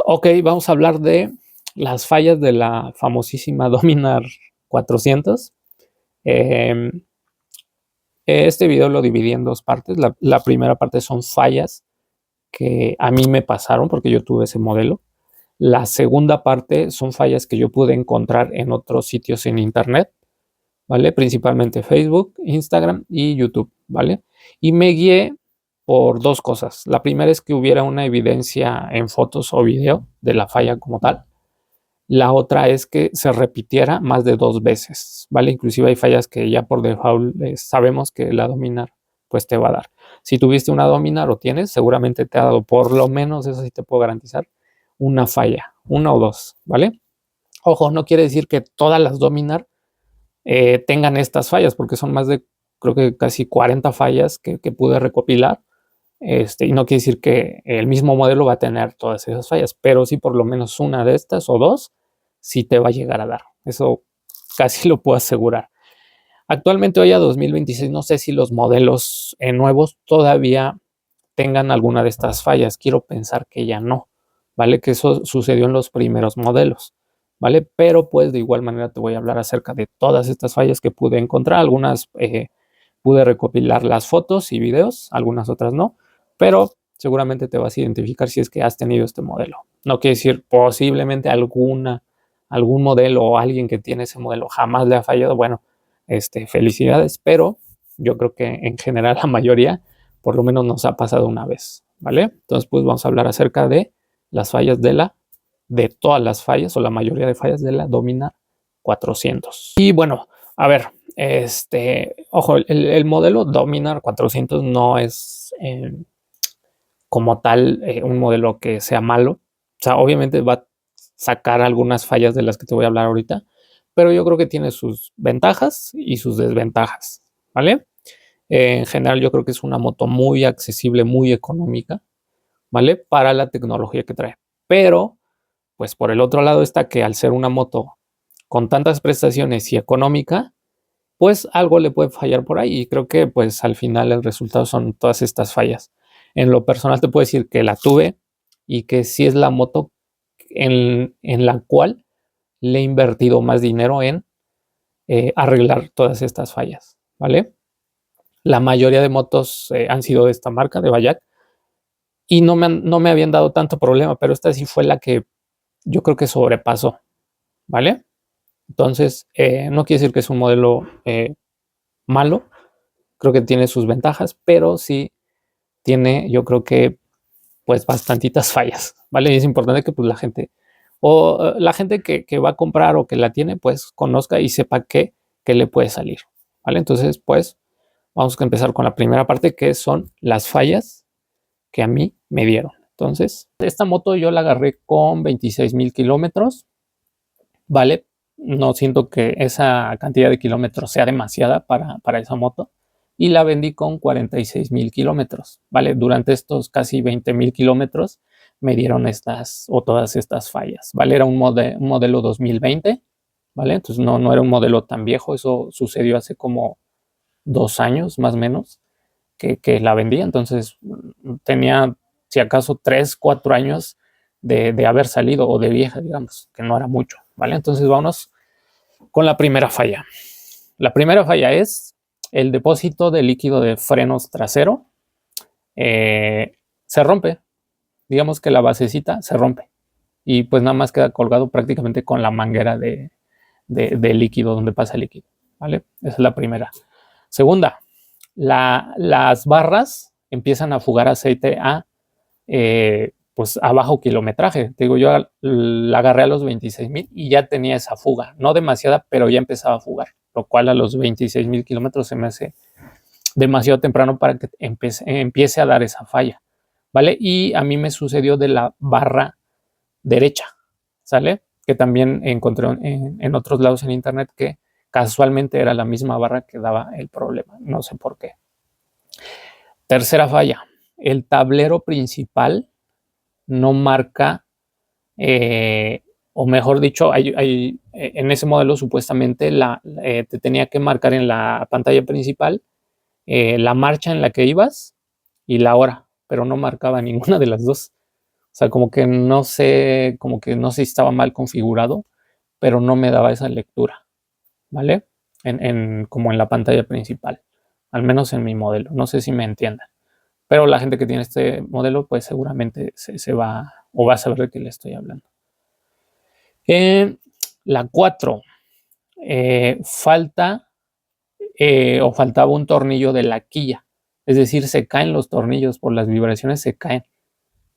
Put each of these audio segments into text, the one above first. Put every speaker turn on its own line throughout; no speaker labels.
Ok, vamos a hablar de las fallas de la famosísima Dominar 400. Em, este video lo dividí en dos partes. La primera parte son fallas que a mí me pasaron porque yo tuve ese modelo. La segunda parte son fallas que yo pude encontrar en otros sitios en internet, ¿vale? Principalmente Facebook, Instagram y YouTube, ¿vale? Y me guié por dos cosas. La primera es que hubiera una evidencia en fotos o video de la falla como tal. La otra es que se repitiera más de 2 veces, ¿vale? Inclusive hay fallas que ya por default sabemos que la Dominar pues te va a dar. Si tuviste una Dominar o tienes, seguramente te ha dado por lo menos, eso sí te puedo garantizar, una falla, una o dos, ¿vale? Ojo, no quiere decir que todas las Dominar tengan estas fallas, porque son más de, creo que casi 40 fallas que pude recopilar. Y no quiere decir que el mismo modelo va a tener todas esas fallas, pero sí por lo menos una de estas o dos sí te va a llegar a dar. Eso casi lo puedo asegurar. Actualmente, hoy a 2026, no sé si los modelos nuevos todavía tengan alguna de estas fallas. Quiero pensar que ya no, ¿vale? Que eso sucedió en los primeros modelos, ¿vale? Pero pues de igual manera te voy a hablar acerca de todas estas fallas que pude encontrar. Algunas pude recopilar las fotos y videos, algunas otras no, pero seguramente te vas a identificar si es que has tenido este modelo. No quiere decir posiblemente algún modelo o alguien que tiene ese modelo jamás le ha fallado. Bueno, felicidades, pero yo creo que en general la mayoría por lo menos nos ha pasado una vez, ¿vale? Entonces, pues vamos a hablar acerca de las fallas de todas las fallas o la mayoría de fallas de la Dominar 400. Y bueno, a ver, ojo, el modelo Dominar 400 no es como tal un modelo que sea malo. O sea, obviamente va a sacar algunas fallas de las que te voy a hablar ahorita, pero yo creo que tiene sus ventajas y sus desventajas, ¿vale? En general yo creo que es una moto muy accesible, muy económica, ¿vale? Para la tecnología que trae. Pero, pues por el otro lado está que al ser una moto con tantas prestaciones y económica, pues algo le puede fallar por ahí. Y creo que pues al final el resultado son todas estas fallas. En lo personal te puedo decir que la tuve y que sí es la moto en la cual le he invertido más dinero en arreglar todas estas fallas, ¿vale? La mayoría de motos han sido de esta marca, de Bayak, y no me habían dado tanto problema, pero esta sí fue la que yo creo que sobrepasó, ¿vale? Entonces, no quiere decir que es un modelo malo, creo que tiene sus ventajas, pero sí tiene, yo creo que, pues, bastantitas fallas, ¿vale? Y es importante que pues la gente, o la gente que va a comprar o que la tiene, pues, conozca y sepa que le puede salir, ¿vale? Entonces, pues, vamos a empezar con la primera parte, que son las fallas que a mí me dieron. Entonces, esta moto yo la agarré con 26,000 kilómetros, ¿vale? No siento que esa cantidad de kilómetros sea demasiada para esa moto. Y la vendí con 46,000 kilómetros, ¿vale? Durante estos casi 20,000 kilómetros me dieron estas o todas estas fallas, ¿vale? Era un modelo 2020, ¿vale? Entonces no era un modelo tan viejo. Eso sucedió hace como 2 años más o menos que la vendí. Entonces tenía, si acaso, 3, 4 años de haber salido o de vieja, digamos, que no era mucho, ¿vale? Entonces vamos con la primera falla. La primera falla es el depósito de líquido de frenos trasero. Se rompe, digamos que la basecita se rompe y pues nada más queda colgado prácticamente con la manguera de líquido, donde pasa el líquido, ¿vale? Esa es la primera. Segunda, las barras empiezan a fugar aceite pues a bajo kilometraje. Te digo, yo la agarré a los 26,000 y ya tenía esa fuga, no demasiada, pero ya empezaba a fugar, lo cual a los 26,000 kilómetros se me hace demasiado temprano para que empiece a dar esa falla, ¿vale? Y a mí me sucedió de la barra derecha, ¿sale? Que también encontré en otros lados en internet que casualmente era la misma barra que daba el problema, no sé por qué. Tercera falla, el tablero principal no marca, o mejor dicho, en ese modelo supuestamente te tenía que marcar en la pantalla principal la marcha en la que ibas y la hora, pero no marcaba ninguna de las dos. sea, como que no sé si estaba mal configurado, pero no me daba esa lectura, ¿vale? Como en la pantalla principal, al menos en mi modelo. No sé si me entiendan. Pero la gente que tiene este modelo, pues seguramente se va o va a saber de qué le estoy hablando. La 4, faltaba un tornillo de la quilla. Es decir, se caen los tornillos por las vibraciones, se caen.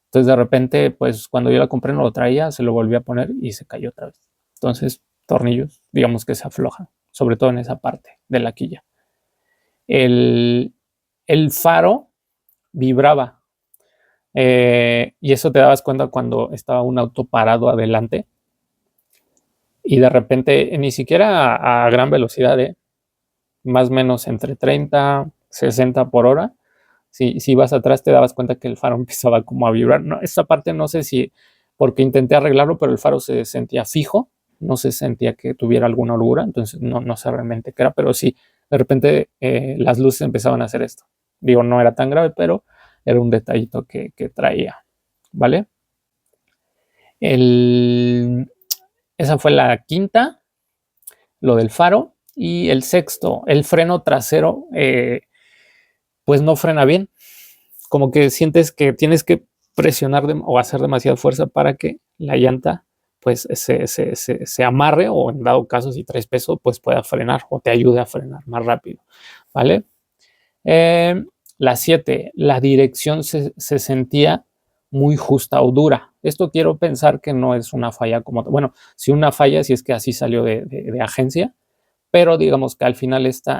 Entonces de repente, pues cuando yo la compré no lo traía, se lo volví a poner y se cayó otra vez. Entonces, tornillos, digamos que se aflojan, sobre todo en esa parte de la quilla. El faro vibraba, y eso te dabas cuenta cuando estaba un auto parado adelante y de repente, ni siquiera a gran velocidad, más o menos entre 30, 60 por hora. Si vas atrás te dabas cuenta que el faro empezaba como a vibrar. No, esta parte no sé si porque intenté arreglarlo, pero el faro se sentía fijo, no se sentía que tuviera alguna holgura, entonces no sé realmente qué era, pero sí, de repente las luces empezaban a hacer esto. Digo, no era tan grave, pero era un detallito que traía, ¿vale? Esa fue la quinta, lo del faro. Y el sexto, el freno trasero, pues no frena bien. Como que sientes que tienes que presionar o hacer demasiada fuerza para que la llanta pues se amarre, o en dado caso si traes peso pues pueda frenar o te ayude a frenar más rápido, ¿vale? La 7, la dirección se sentía muy justa o dura. Esto quiero pensar que no es una falla como, bueno, si una falla, si es que así salió de agencia, pero digamos que al final este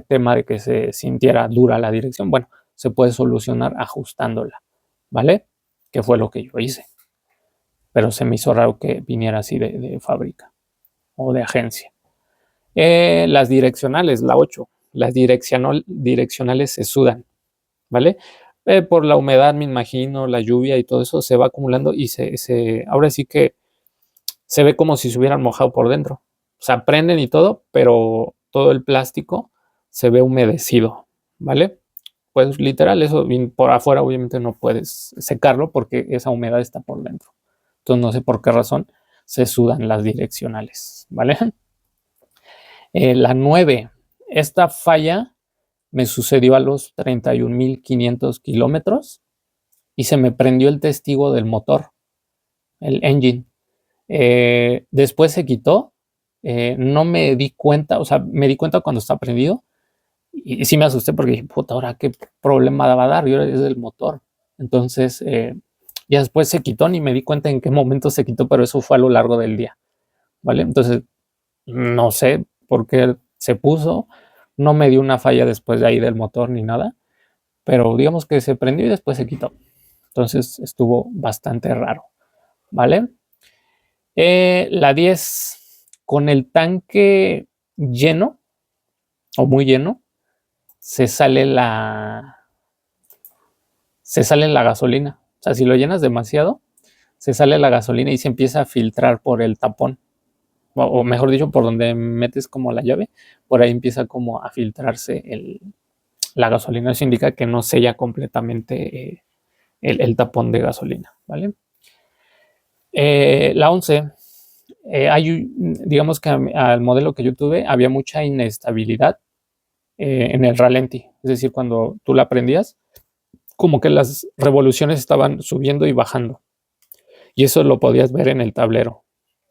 tema de que se sintiera dura la dirección, bueno, se puede solucionar ajustándola, ¿vale? Que fue lo que yo hice. Pero se me hizo raro que viniera así de fábrica o de agencia. Las direccionales, la 8, las direccionales se sudan, ¿vale? Por la humedad, me imagino, la lluvia y todo eso se va acumulando y ahora sí que se ve como si se hubieran mojado por dentro. O sea, prenden y todo, pero todo el plástico se ve humedecido, ¿vale? Pues literal, eso por afuera obviamente no puedes secarlo porque esa humedad está por dentro. Entonces no sé por qué razón se sudan las direccionales, ¿vale? La 9, esta falla me sucedió a los 31.500 kilómetros y se me prendió el testigo del motor, el engine. Después se quitó, no me di cuenta, o sea, me di cuenta cuando está prendido y sí me asusté porque dije, puta, ahora qué problema va a dar, y ahora es el motor. Entonces, ya después se quitó, ni me di cuenta en qué momento se quitó, pero eso fue a lo largo del día, ¿vale? Entonces, no sé por qué se puso, no me dio una falla después de ahí del motor ni nada, pero digamos que se prendió y después se quitó. Entonces, estuvo bastante raro, ¿vale? La 10, con el tanque lleno o muy lleno, se sale la gasolina. O sea, si lo llenas demasiado, se sale la gasolina y se empieza a filtrar por el tapón. O mejor dicho, por donde metes como la llave, por ahí empieza como a filtrarse la gasolina. Eso indica que no sella completamente el tapón de gasolina, ¿vale? La 11, digamos que al modelo que yo tuve había mucha inestabilidad en el ralentí. Es decir, cuando tú la prendías, como que las revoluciones estaban subiendo y bajando. Y eso lo podías ver en el tablero. O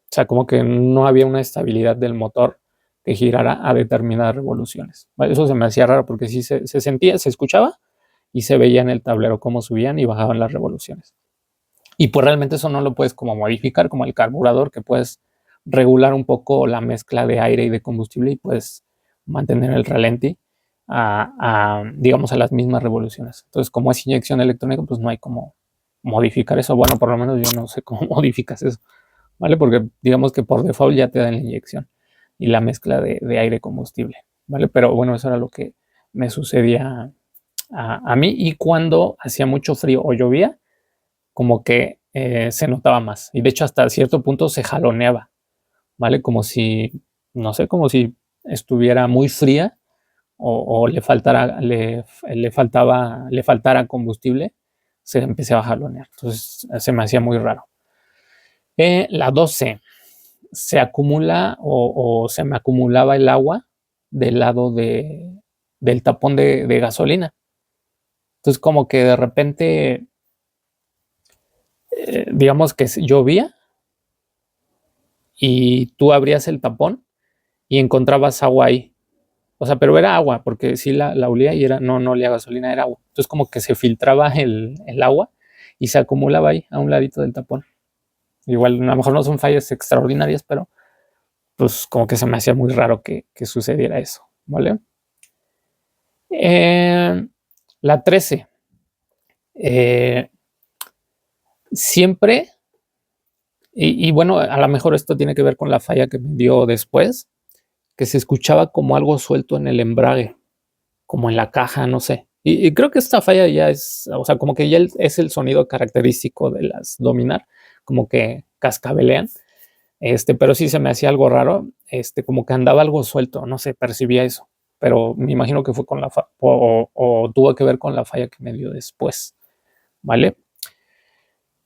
sea, como que no había una estabilidad del motor que girara a determinadas revoluciones. Eso se me hacía raro porque sí se sentía, se escuchaba y se veía en el tablero cómo subían y bajaban las revoluciones. Y pues realmente eso no lo puedes como modificar como el carburador, que puedes regular un poco la mezcla de aire y de combustible y puedes mantener el ralentí digamos, a las mismas revoluciones. Entonces, como es inyección electrónica, pues no hay como modificar eso. Bueno, por lo menos yo no sé cómo modificas eso, ¿vale? Porque digamos que por default ya te dan la inyección y la mezcla de aire combustible, ¿vale? Pero bueno, eso era lo que me sucedía a mí. Y cuando hacía mucho frío o llovía, como que se notaba más. Y de hecho hasta cierto punto se jaloneaba, ¿vale? Como si, no sé, como si estuviera muy fría o le faltara combustible, se empezaba a jalonear. Entonces se me hacía muy raro. La 12, se acumula o se me acumulaba el agua del lado del tapón de gasolina. Entonces como que de repente, digamos que llovía y tú abrías el tapón y encontrabas agua ahí. O sea, pero era agua, porque sí la olía y no olía a gasolina, era agua. Entonces como que se filtraba el agua y se acumulaba ahí, a un ladito del tapón. Igual, a lo mejor no son fallas extraordinarias, pero pues como que se me hacía muy raro que sucediera eso, ¿vale? La 13. Siempre, y bueno, a lo mejor esto tiene que ver con la falla que me dio después, que se escuchaba como algo suelto en el embrague, como en la caja, no sé. Y creo que esta falla ya es, o sea, como que ya es el sonido característico de las Dominar, como que cascabelean. Pero sí se me hacía algo raro, como que andaba algo suelto, no sé, percibía eso, pero me imagino que fue con la o tuvo que ver con la falla que me dio después, ¿vale?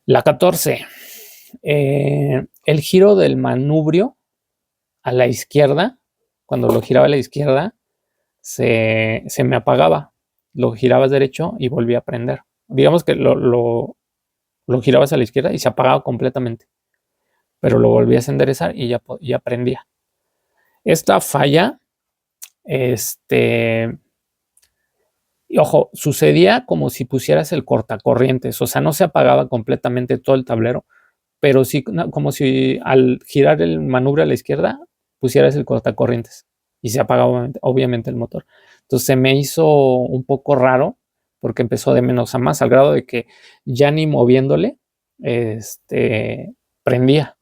La 14, el giro del manubrio a la izquierda, cuando lo giraba a la izquierda, se me apagaba, lo girabas derecho y volvía a prender. Digamos que lo girabas a la izquierda y se apagaba completamente, pero lo volvías a enderezar y ya prendía. Esta falla, y ojo, sucedía como si pusieras el cortacorrientes, o sea, no se apagaba completamente todo el tablero, pero sí como si al girar el manubrio a la izquierda pusieras el cortacorrientes y se apagaba obviamente el motor. Entonces se me hizo un poco raro porque empezó de menos a más, al grado de que ya ni moviéndole, prendía.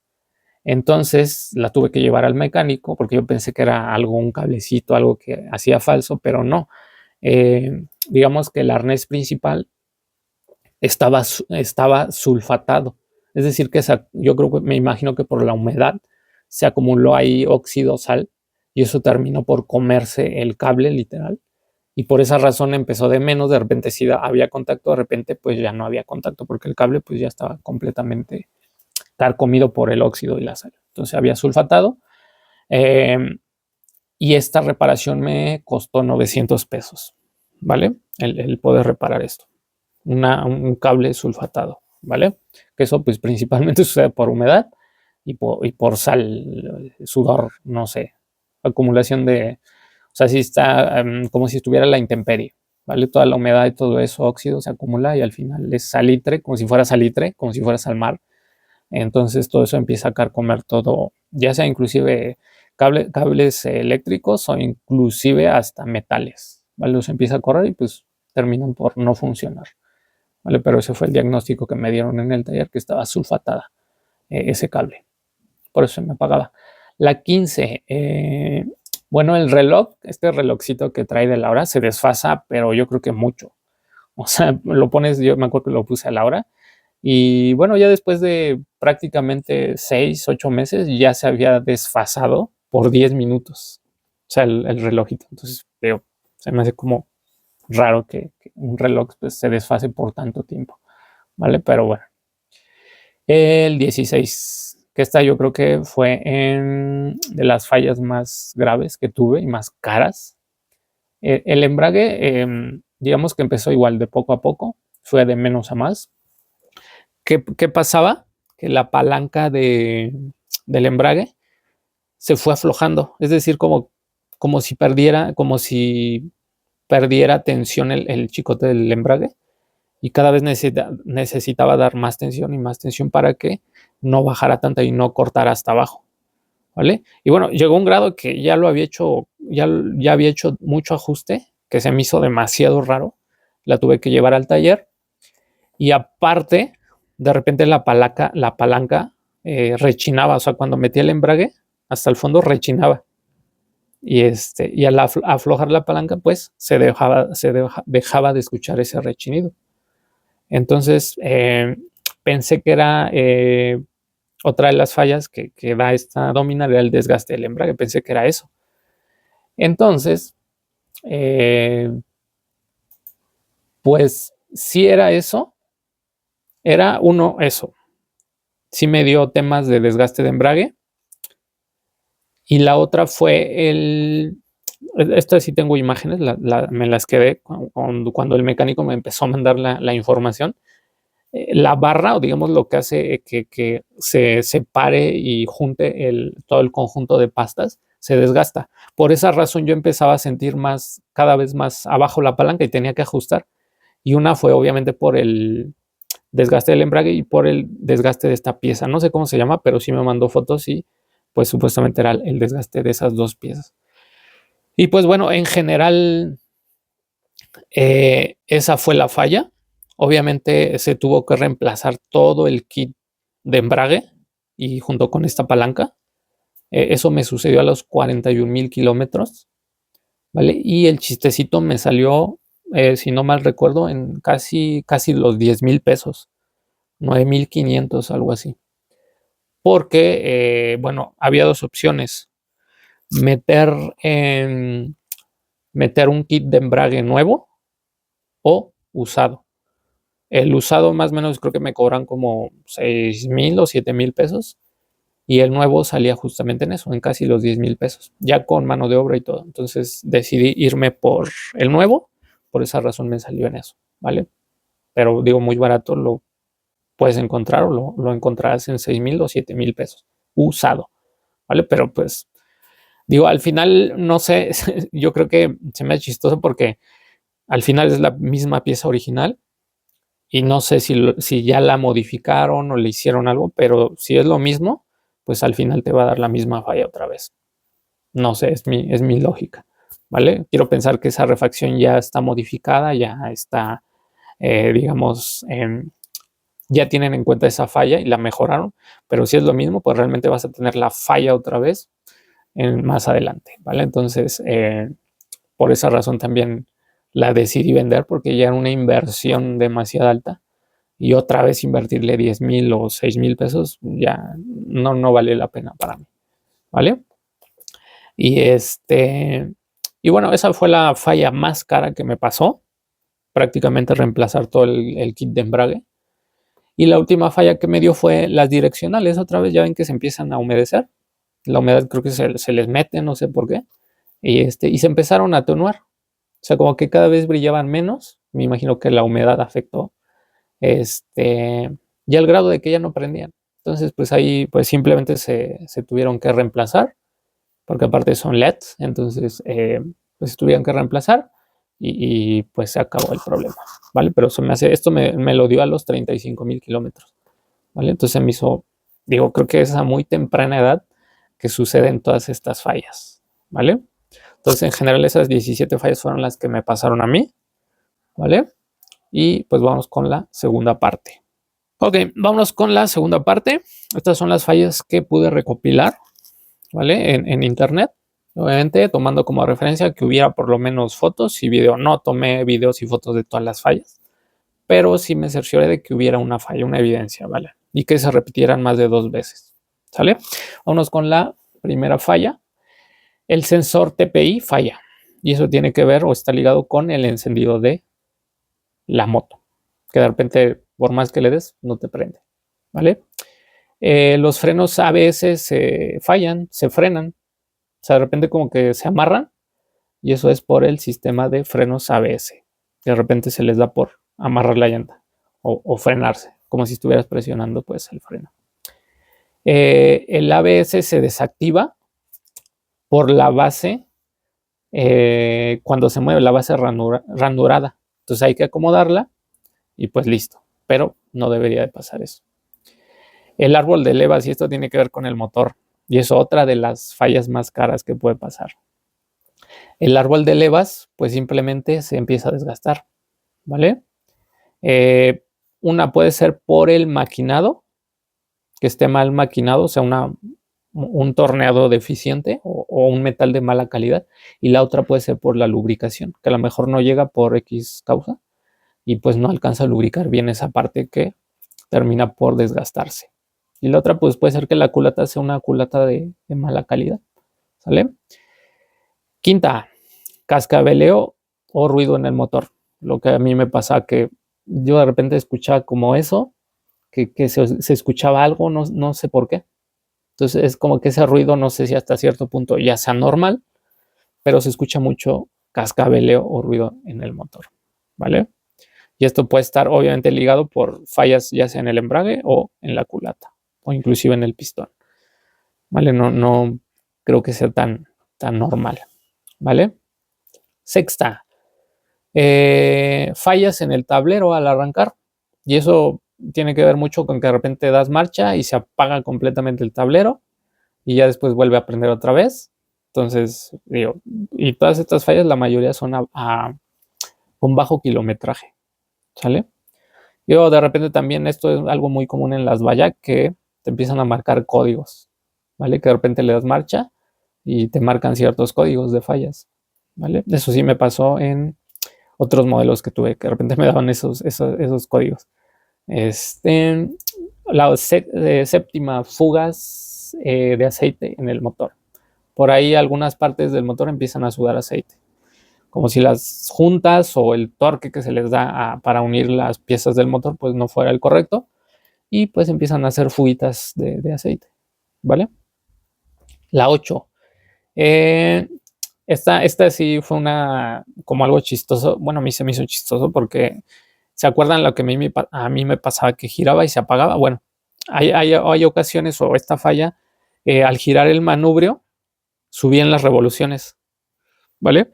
Entonces la tuve que llevar al mecánico porque yo pensé que era algo, un cablecito, algo que hacía falso, pero no. Digamos que el arnés principal estaba sulfatado. Es decir, que yo creo que me imagino que por la humedad se acumuló ahí óxido, sal, y eso terminó por comerse el cable literal. Y por esa razón empezó de menos, de repente sí había contacto, de repente pues ya no había contacto, porque el cable pues ya estaba completamente carcomido por el óxido y la sal. Entonces había sulfatado. Y esta reparación me costó 900 pesos, ¿vale? El poder reparar esto. Un cable sulfatado, ¿vale? Que eso pues principalmente sucede por humedad y por sal, sudor, no sé, acumulación o sea, si está como si estuviera la intemperie, ¿vale? Toda la humedad y todo eso, óxido, se acumula y al final es salitre, como si fueras al mar. Entonces todo eso empieza a carcomer todo, ya sea inclusive cables eléctricos o inclusive hasta metales, ¿vale? Los empieza a correr y pues terminan por no funcionar, ¿vale? Pero ese fue el diagnóstico que me dieron en el taller, que estaba sulfatada ese cable, por eso se me apagaba. La 15, bueno, el reloj, este relojcito que trae de la hora se desfasa, pero yo creo que mucho. O sea, lo pones, yo me acuerdo que lo puse a la hora y bueno, ya después de prácticamente 6, 8 meses ya se había desfasado por 10 minutos. O sea, el relojito. Entonces, veo, se me hace como raro que un reloj pues, se desfase por tanto tiempo. ¿Vale? Pero bueno. El 16, que esta yo creo que fue de las fallas más graves que tuve y más caras. El embrague, digamos que empezó igual de poco a poco, fue de menos a más. ¿Qué pasaba? Que la palanca del embrague se fue aflojando, es decir, como si perdiera tensión el chicote del embrague y cada vez necesitaba dar más tensión y más tensión para que no bajara tanto y no cortara hasta abajo, ¿vale? Y bueno, llegó un grado que ya lo había hecho, ya había hecho mucho ajuste, que se me hizo demasiado raro, la tuve que llevar al taller y aparte, de repente la palanca rechinaba, o sea, cuando metía el embrague hasta el fondo rechinaba. Y al aflojar la palanca, pues dejaba de escuchar ese rechinido. Entonces, pensé que era otra de las fallas que da esta Dominar, era el desgaste del embrague, pensé que era eso. Entonces, pues sí era eso, Era uno, eso. Sí me dio temas de desgaste de embrague. Y la otra fue esta sí tengo imágenes, me las quedé cuando el mecánico me empezó a mandar la información. La barra, o digamos lo que hace que se separe y junte todo el conjunto de pastas, se desgasta. Por esa razón yo empezaba a sentir cada vez más abajo la palanca y tenía que ajustar. Y una fue obviamente por el desgaste del embrague y por el desgaste de esta pieza. No sé cómo se llama, pero sí me mandó fotos y pues supuestamente era el desgaste de esas dos piezas. Y pues bueno, en general esa fue la falla. Obviamente se tuvo que reemplazar todo el kit de embrague y junto con esta palanca. Eso me sucedió a los 41,000 kilómetros, ¿vale? Y el chistecito me salió, si no mal recuerdo, en casi los 10,000 pesos, 9,500, algo así. Porque, bueno, había dos opciones. Meter, meter un kit de embrague nuevo o usado. El usado más o menos creo que me cobran como 6,000 o 7,000 pesos. Y el nuevo salía justamente en eso, en casi los 10,000 pesos, ya con mano de obra y todo. Entonces decidí irme por el nuevo, por esa razón me salió en eso, ¿vale? Pero digo, muy barato lo puedes encontrar o lo encontrarás en 6,000 o 7,000 pesos, usado, ¿vale? Pero pues, digo, al final, no sé, yo creo que se me hace chistoso porque al final es la misma pieza original y no sé si ya la modificaron o le hicieron algo, pero si es lo mismo, pues al final te va a dar la misma falla otra vez. No sé, es mi lógica, ¿vale? Quiero pensar que esa refacción ya está modificada, ya está, digamos, ya tienen en cuenta esa falla y la mejoraron, pero si es lo mismo, pues realmente vas a tener la falla otra vez más adelante, ¿vale? Entonces, por esa razón también la decidí vender porque ya era una inversión demasiado alta y otra vez invertirle 10,000 o 6,000 pesos ya no vale la pena para mí, ¿vale? Y y bueno, esa fue la falla más cara que me pasó, prácticamente reemplazar todo el kit de embrague. Y la última falla que me dio fue las direccionales, otra vez ya ven que se empiezan a humedecer, la humedad creo que se les mete, no sé por qué, y se empezaron a atenuar, o sea, como que cada vez brillaban menos, me imagino que la humedad afectó, y al grado de que ya no prendían. Entonces, pues ahí pues simplemente se tuvieron que reemplazar porque aparte son LEDs, entonces pues tuvieron que reemplazar pues se acabó el problema, ¿vale? Pero esto me lo dio a los 35,000 kilómetros, ¿vale? Entonces me hizo, digo, creo que es a muy temprana edad que suceden todas estas fallas, ¿vale? Entonces en general esas 17 fallas fueron las que me pasaron a mí, ¿vale? Y pues vamos con la segunda parte. Ok, vámonos con la segunda parte. Estas son las fallas que pude recopilar, ¿vale? En internet, obviamente tomando como referencia que hubiera por lo menos fotos y video. No tomé videos y fotos de todas las fallas, pero sí me cercioré de que hubiera una falla, una evidencia, ¿vale? Y que se repitieran más de 2 veces, ¿sale? Vámonos con la primera falla. El sensor TPI falla y eso tiene que ver o está ligado con el encendido de la moto, que de repente por más que le des no te prende, ¿vale? Los frenos ABS se fallan, se frenan, o sea, de repente como que se amarran y eso es por el sistema de frenos ABS. De repente se les da por amarrar la llanta o frenarse, como si estuvieras presionando pues el freno. El ABS se desactiva por la base, cuando se mueve la base ranurada. Entonces hay que acomodarla y pues listo, pero no debería de pasar eso. El árbol de levas, y esto tiene que ver con el motor, y es otra de las fallas más caras que puede pasar. El árbol de levas, pues simplemente se empieza a desgastar, ¿vale? Una puede ser por el maquinado, que esté mal maquinado, o sea, un torneado deficiente o un metal de mala calidad, y la otra puede ser por la lubricación, que a lo mejor no llega por X causa y pues no alcanza a lubricar bien esa parte que termina por desgastarse. Y la otra pues puede ser que la culata sea una culata de mala calidad, ¿sale? Quinta, cascabeleo o ruido en el motor. Lo que a mí me pasa que yo de repente escuchaba como eso que se escuchaba algo, no sé por qué. Entonces es como que ese ruido, no sé si hasta cierto punto ya sea normal, pero se escucha mucho cascabeleo o ruido en el motor, ¿vale? Y esto puede estar obviamente ligado por fallas ya sea en el embrague o en la culata o inclusive en el pistón, ¿vale? No creo que sea tan normal, ¿vale? Sexta, fallas en el tablero al arrancar, y eso tiene que ver mucho con que de repente das marcha y se apaga completamente el tablero y ya después vuelve a prender otra vez. Entonces, digo, y todas estas fallas, la mayoría son con bajo kilometraje, ¿sale? Yo de repente también esto es algo muy común en las vallas que te empiezan a marcar códigos, ¿vale? Que de repente le das marcha y te marcan ciertos códigos de fallas, ¿vale? Eso sí me pasó en otros modelos que tuve, que de repente me daban esos códigos. La séptima, fugas de aceite en el motor. Por ahí algunas partes del motor empiezan a sudar aceite, como si las juntas o el torque que se les da para unir las piezas del motor pues no fuera el correcto, y pues empiezan a hacer fuguitas de aceite, ¿vale? La 8. Esta sí fue como algo chistoso. Bueno, a mí se me hizo chistoso porque ¿se acuerdan lo que a mí me pasaba, que giraba y se apagaba? Bueno, hay ocasiones, o esta falla, al girar el manubrio subían las revoluciones, ¿vale?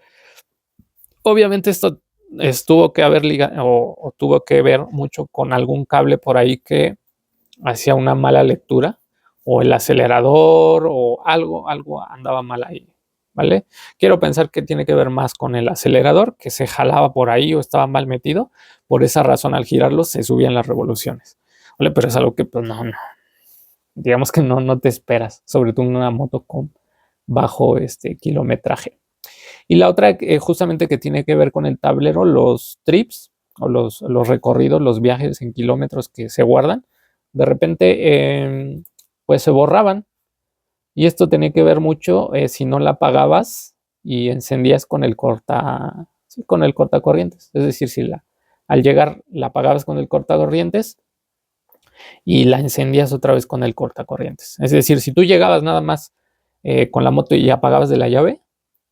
Obviamente esto tuvo que haber ligado o tuvo que ver mucho con algún cable por ahí que hacía una mala lectura, o el acelerador, o algo andaba mal ahí, ¿vale? Quiero pensar que tiene que ver más con el acelerador, que se jalaba por ahí o estaba mal metido. Por esa razón, al girarlo se subían las revoluciones, ¿vale? Pero es algo que pues no, digamos que no te esperas, sobre todo en una moto con bajo kilometraje. Y la otra, justamente, que tiene que ver con el tablero, los trips o los recorridos, los viajes en kilómetros que se guardan, de repente pues se borraban. Y esto tenía que ver mucho si no la apagabas y encendías con el cortacorrientes. Es decir, si al llegar la apagabas con el cortacorrientes y la encendías otra vez con el cortacorrientes. Es decir, si tú llegabas nada más con la moto y apagabas de la llave,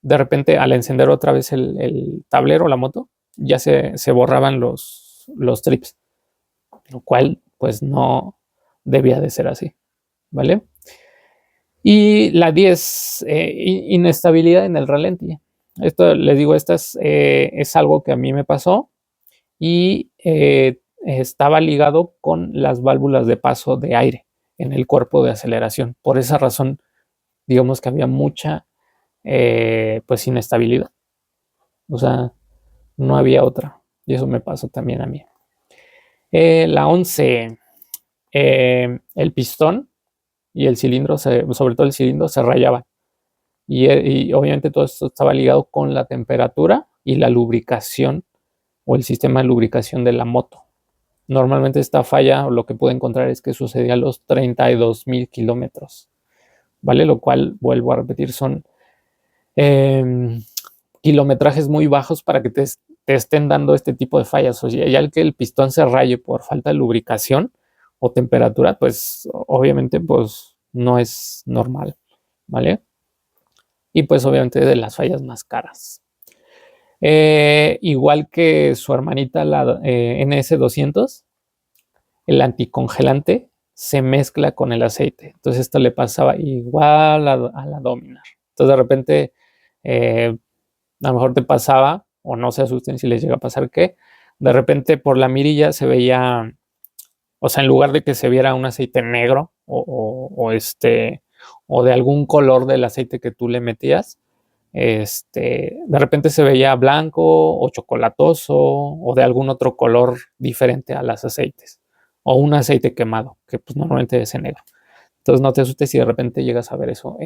de repente al encender otra vez el tablero, la moto, ya se borraban los trips, lo cual pues no debía de ser así, ¿vale? Y la 10, inestabilidad en el ralentí. Esto, les digo, es algo que a mí me pasó y estaba ligado con las válvulas de paso de aire en el cuerpo de aceleración. Por esa razón, digamos que había mucha pues inestabilidad. O sea, no había otra. Y eso me pasó también a mí. La 11, el pistón y el cilindro, sobre todo el cilindro, se rayaban. Y obviamente todo esto estaba ligado con la temperatura y la lubricación, o el sistema de lubricación de la moto. Normalmente esta falla, o lo que pude encontrar, es que sucedía a los 32,000 kilómetros, ¿vale? Lo cual, vuelvo a repetir, son kilometrajes muy bajos para que te estén dando este tipo de fallas. O sea, ya el que el pistón se raye por falta de lubricación o temperatura, pues obviamente pues no es normal, ¿vale? Y pues obviamente de las fallas más caras. Igual que su hermanita, la NS200, el anticongelante se mezcla con el aceite. Entonces esto le pasaba igual a la Dominar. Entonces de repente a lo mejor te pasaba, o no se asusten si les llega a pasar, que de repente por la mirilla se veía, o sea, en lugar de que se viera un aceite negro o de algún color del aceite que tú le metías, de repente se veía blanco o chocolatoso o de algún otro color diferente a los aceites, o un aceite quemado, que pues normalmente es negro. Entonces no te asustes si de repente llegas a ver eso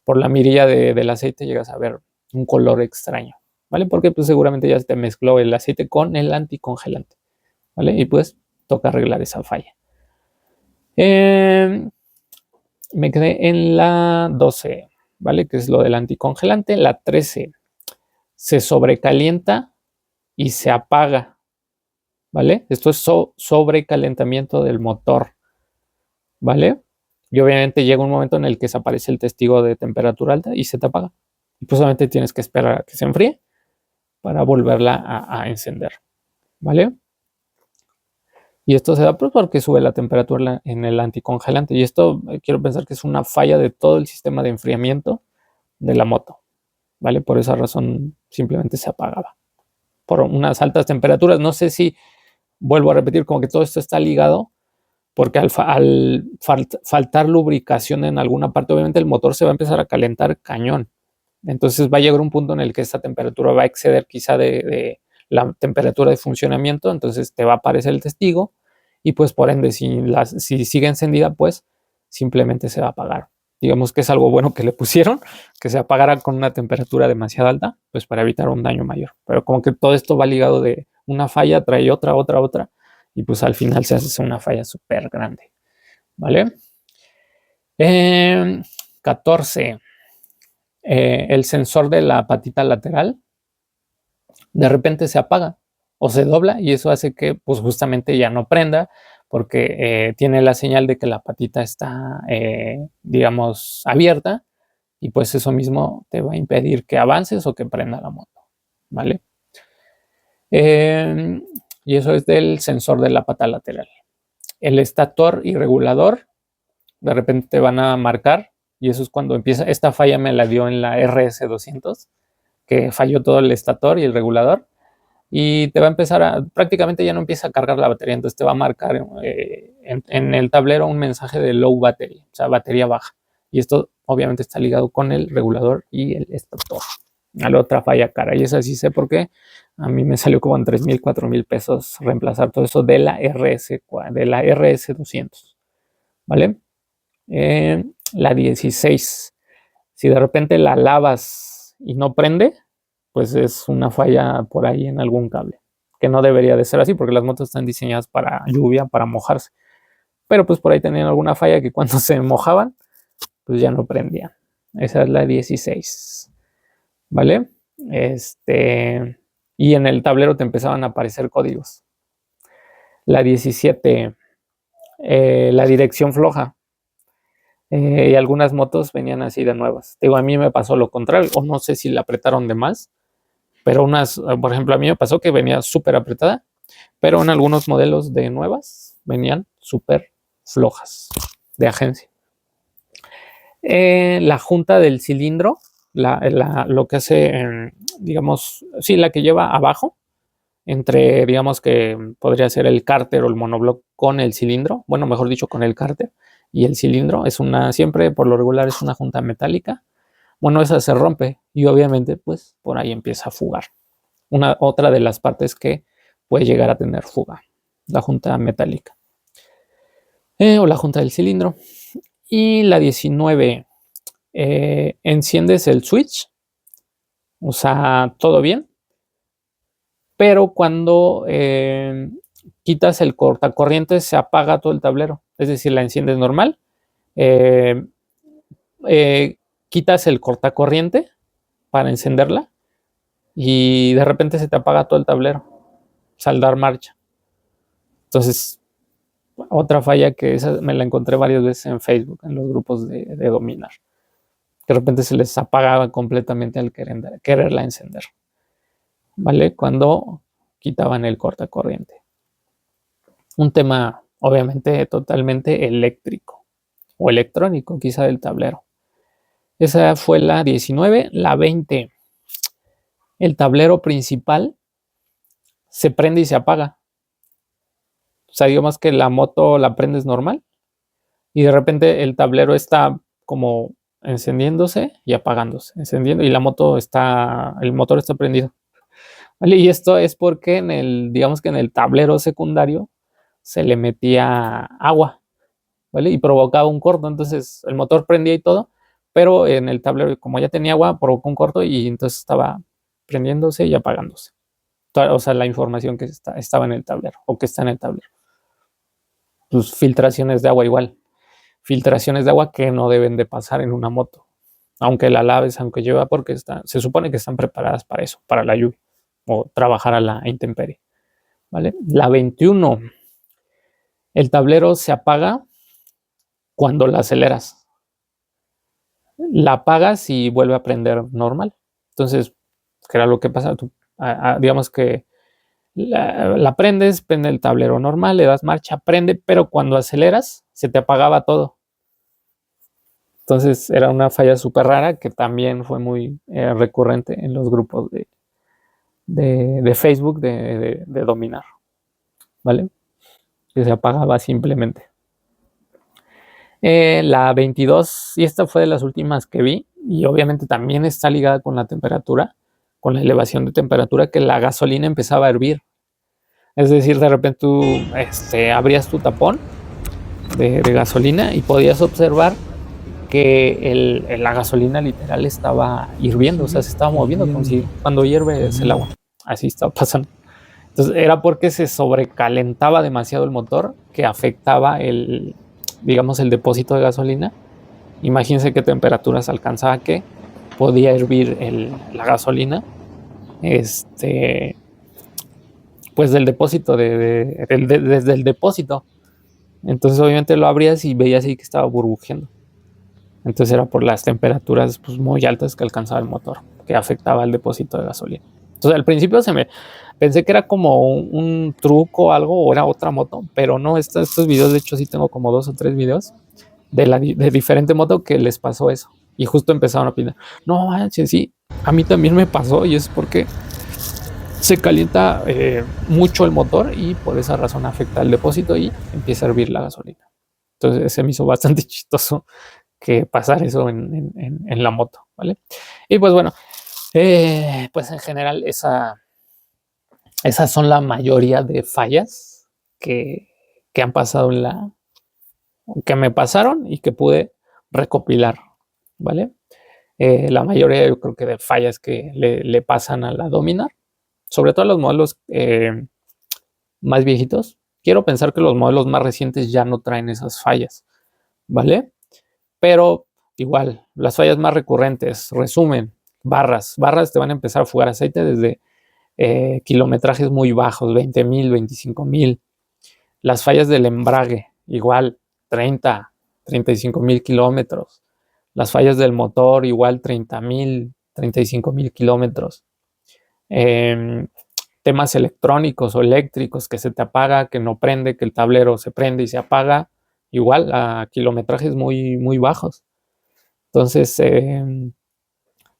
por la mirilla del aceite, llegas a ver un color extraño, ¿vale? Porque pues seguramente ya se te mezcló el aceite con el anticongelante, ¿vale? Y pues toca arreglar esa falla. Me quedé en la 12, ¿vale? Que es lo del anticongelante. La 13, se sobrecalienta y se apaga, ¿vale? Esto es sobrecalentamiento del motor, ¿vale? Y obviamente llega un momento en el que desaparece el testigo de temperatura alta y se te apaga. Y pues solamente tienes que esperar a que se enfríe para volverla a encender, ¿vale? Y esto se da pues porque sube la temperatura en el anticongelante. Y esto quiero pensar que es una falla de todo el sistema de enfriamiento de la moto, ¿vale? Por esa razón simplemente se apagaba. Por unas altas temperaturas. No sé si, vuelvo a repetir, como que todo esto está ligado porque al faltar lubricación en alguna parte, obviamente el motor se va a empezar a calentar cañón. Entonces va a llegar un punto en el que esta temperatura va a exceder quizá de la temperatura de funcionamiento, entonces te va a aparecer el testigo y pues por ende si sigue encendida pues simplemente se va a apagar. Digamos que es algo bueno que le pusieron, que se apagara con una temperatura demasiado alta, pues para evitar un daño mayor. Pero como que todo esto va ligado de una falla, trae otra, y pues al final se hace una falla súper grande, ¿vale? 14. El sensor de la patita lateral de repente se apaga o se dobla y eso hace que pues justamente ya no prenda porque tiene la señal de que la patita está digamos abierta y pues eso mismo te va a impedir que avances o que prenda la moto, ¿vale? Y eso es del sensor de la pata lateral. El estator y regulador de repente te van a marcar y eso es cuando empieza. Esta falla me la dio en la RS200, que falló todo el estator y el regulador y te va a empezar prácticamente ya no empieza a cargar la batería, entonces te va a marcar en el tablero un mensaje de low battery, o sea, batería baja. Y esto obviamente está ligado con el regulador y el estator. A la otra falla cara, y esa sí sé por qué. A mí me salió como en 3,000, 4,000 pesos reemplazar todo eso de la RS200, ¿vale? La 16. Si de repente la lavas y no prende, pues es una falla por ahí en algún cable, que no debería de ser así porque las motos están diseñadas para lluvia, para mojarse. Pero pues por ahí tenían alguna falla que cuando se mojaban, pues ya no prendían. Esa es la 16, ¿vale? Y en el tablero te empezaban a aparecer códigos. La 17, la dirección floja. Y algunas motos venían así de nuevas. Digo, a mí me pasó lo contrario, o no sé si la apretaron de más, pero unas, por ejemplo, a mí me pasó que venía súper apretada, pero en algunos modelos de nuevas venían súper flojas de agencia. La junta del cilindro, lo que hace, digamos, sí, la que lleva abajo, entre, digamos que podría ser el cárter o el monobloc con el cilindro, bueno, mejor dicho, con el cárter y el cilindro, siempre por lo regular es una junta metálica. Bueno, esa se rompe y obviamente pues por ahí empieza a fugar. Otra de las partes que puede llegar a tener fuga, la junta metálica o la junta del cilindro. Y la 19, enciendes el switch, o sea, todo bien, pero cuando quitas el cortacorriente se apaga todo el tablero, es decir, la enciendes normal, eh, quitas el cortacorriente para encenderla y de repente se te apaga todo el tablero, saldar marcha. Entonces, otra falla que esa me la encontré varias veces en Facebook, en los grupos de Dominar. De repente se les apagaba completamente al quererla encender, ¿vale? Cuando quitaban el cortacorriente. Un tema, obviamente, totalmente eléctrico o electrónico, quizá del tablero. Esa fue la 19. La 20. El tablero principal se prende y se apaga. O sea, digamos que la moto la prendes normal y de repente el tablero está como encendiéndose y apagándose, encendiendo y el motor está prendido. ¿Vale? Y esto es porque digamos que en el tablero secundario se le metía agua, ¿vale? Y provocaba un corto, entonces el motor prendía y todo, pero en el tablero, como ya tenía agua, provocó un corto y entonces estaba prendiéndose y apagándose. O sea, la información que estaba en el tablero o que está en el tablero. Pues filtraciones de agua igual. Filtraciones de agua que no deben de pasar en una moto. Aunque la laves, aunque llueva, porque se supone que están preparadas para eso, para la lluvia o trabajar a la intemperie. ¿vale? La 21, el tablero se apaga cuando la aceleras. La apagas y vuelve a prender normal. Entonces, ¿qué era lo que pasa? Tú, digamos que la prendes, prende el tablero normal, le das marcha, prende, pero cuando aceleras se te apagaba todo. Entonces era una falla súper rara que también fue muy recurrente en los grupos de Facebook de dominar, ¿vale? Que se apagaba simplemente. La 22, y esta fue de las últimas que vi, y obviamente también está ligada con la temperatura, con la elevación de temperatura, que la gasolina empezaba a hervir. Es decir, de repente tú abrías tu tapón de gasolina y podías observar que la gasolina literal estaba hirviendo, o sea, se estaba moviendo como si cuando hierve el agua. Así estaba pasando. Entonces era porque se sobrecalentaba demasiado el motor que afectaba digamos, el depósito de gasolina. Imagínense qué temperaturas alcanzaba que podía hervir la gasolina. Pues del depósito, desde el depósito. Entonces obviamente lo abrías y veías ahí que estaba burbujeando. Entonces era por las temperaturas pues, muy altas que alcanzaba el motor, que afectaba el depósito de gasolina. Entonces al principio pensé que era como un truco o algo, o era otra moto, pero no, estos videos, de hecho sí tengo como 2 o 3 videos de diferente moto que les pasó eso. Y justo empezaron a opinar, no manches, sí, a mí también me pasó, y es porque se calienta mucho el motor y por esa razón afecta el depósito y empieza a hervir la gasolina. Entonces se me hizo bastante chistoso que pasar eso en la moto, ¿vale? Y pues bueno, pues en general esas son la mayoría de fallas que han pasado que me pasaron y que pude recopilar, ¿vale? La mayoría yo creo que de fallas que le pasan a la Dominar, sobre todo a los modelos más viejitos. Quiero pensar que los modelos más recientes ya no traen esas fallas, ¿vale? Pero igual, las fallas más recurrentes, resumen, barras te van a empezar a fugar aceite desde kilometrajes muy bajos, 20,000, 25,000. Las fallas del embrague, igual, 30, 35,000 kilómetros. Las fallas del motor, igual, 30,000, 35,000 kilómetros. Temas electrónicos o eléctricos, que se te apaga, que no prende, que el tablero se prende y se apaga, igual a kilometrajes muy, muy bajos. Entonces,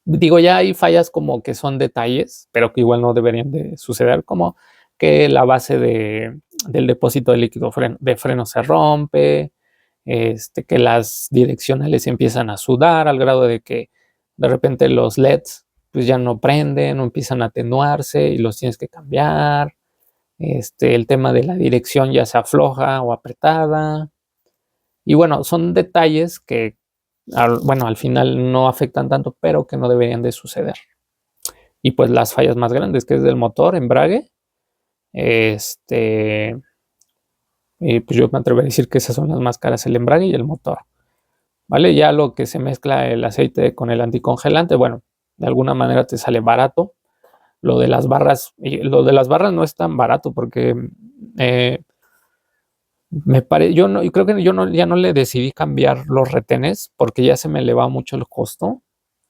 digo, ya hay fallas como que son detalles, pero que igual no deberían de suceder, como que la base del depósito de líquido de freno se rompe, que las direccionales empiezan a sudar al grado de que de repente los LEDs pues ya no prenden o empiezan a atenuarse y los tienes que cambiar. El tema de la dirección ya se afloja o apretada. Y bueno, son detalles que al final no afectan tanto, pero que no deberían de suceder. Y pues las fallas más grandes, que es del motor, embrague, pues yo me atrevo a decir que esas son las más caras, el embrague y el motor, ¿vale? Ya lo que se mezcla el aceite con el anticongelante, bueno, de alguna manera te sale barato. Lo de las barras no es tan barato porque yo creo que ya no le decidí cambiar los retenes porque ya se me elevaba mucho el costo.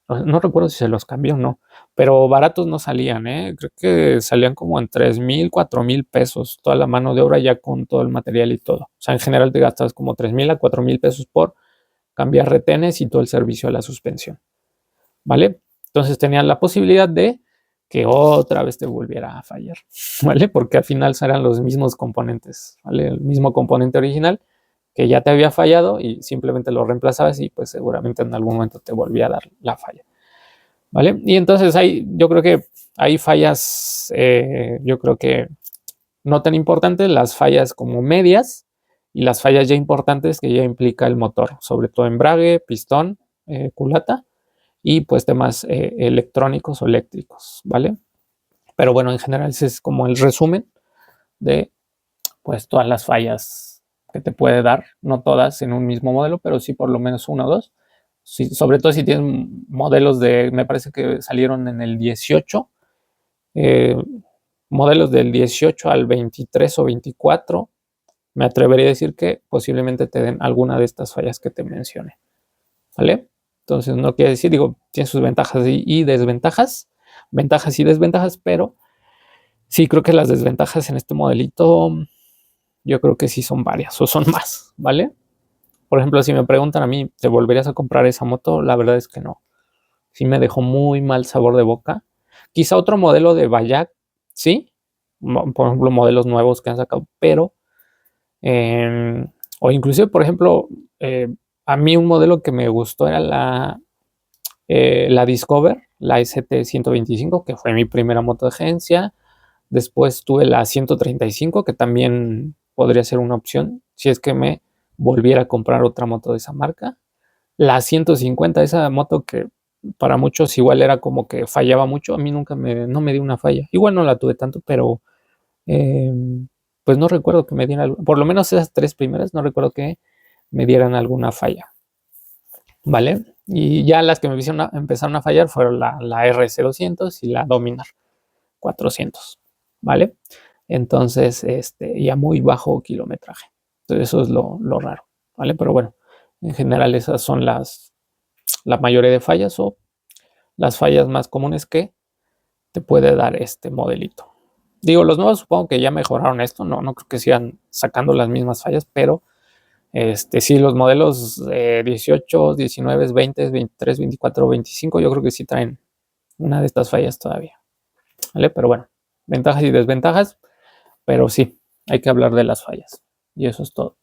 No recuerdo si se los cambió o no, pero baratos no salían, ¿eh? Creo que salían como en 3,000, 4,000 pesos, toda la mano de obra ya con todo el material y todo. O sea, en general te gastas como 3,000 a 4,000 pesos por cambiar retenes y todo el servicio a la suspensión, ¿vale? Entonces tenían la posibilidad de que otra vez te volviera a fallar, ¿vale? Porque al final serán los mismos componentes, ¿vale? El mismo componente original que ya te había fallado y simplemente lo reemplazabas y pues seguramente en algún momento te volvía a dar la falla, ¿vale? Y entonces yo creo que hay fallas, yo creo que no tan importantes, las fallas como medias y las fallas ya importantes que ya implica el motor, sobre todo embrague, pistón, culata y pues temas electrónicos o eléctricos, ¿vale? Pero bueno, en general ese es como el resumen de pues todas las fallas que te puede dar, no todas en un mismo modelo, pero sí por lo menos una o dos. Sí, sobre todo si tienen modelos me parece que salieron en el 18, modelos del 18 al 23 o 24, me atrevería a decir que posiblemente te den alguna de estas fallas que te mencioné, ¿vale? Entonces no quiere decir, digo, tiene sus ventajas y desventajas, ventajas y desventajas, pero sí creo que las desventajas en este modelito, yo creo que sí son varias o son más, ¿vale? Por ejemplo, si me preguntan a mí, ¿te volverías a comprar esa moto? La verdad es que no. Sí me dejó muy mal sabor de boca. Quizá otro modelo de Bayak, sí, por ejemplo, modelos nuevos que han sacado, pero, o inclusive, por ejemplo, a mí un modelo que me gustó era la Discover, la ST125, que fue mi primera moto de agencia. Después tuve la 135, que también podría ser una opción si es que me volviera a comprar otra moto de esa marca. La 150, esa moto que para muchos igual era como que fallaba mucho, a mí nunca no me dio una falla. Igual no la tuve tanto, pero eh, pues no recuerdo que me dieran, por lo menos esas tres primeras, no recuerdo que me dieran alguna falla, ¿vale? Y ya las que me empezaron a fallar fueron la RC200 y la Dominar 400, ¿vale? Entonces, ya muy bajo kilometraje. Entonces, eso es lo raro, ¿vale? Pero bueno, en general esas son la mayoría de fallas o las fallas más comunes que te puede dar este modelito. Digo, los nuevos supongo que ya mejoraron esto, no creo que sigan sacando las mismas fallas, pero sí, los modelos 18, 19, 20, 23, 24, 25, yo creo que sí traen una de estas fallas todavía, ¿vale? Pero bueno, ventajas y desventajas, pero sí, hay que hablar de las fallas. Y eso es todo.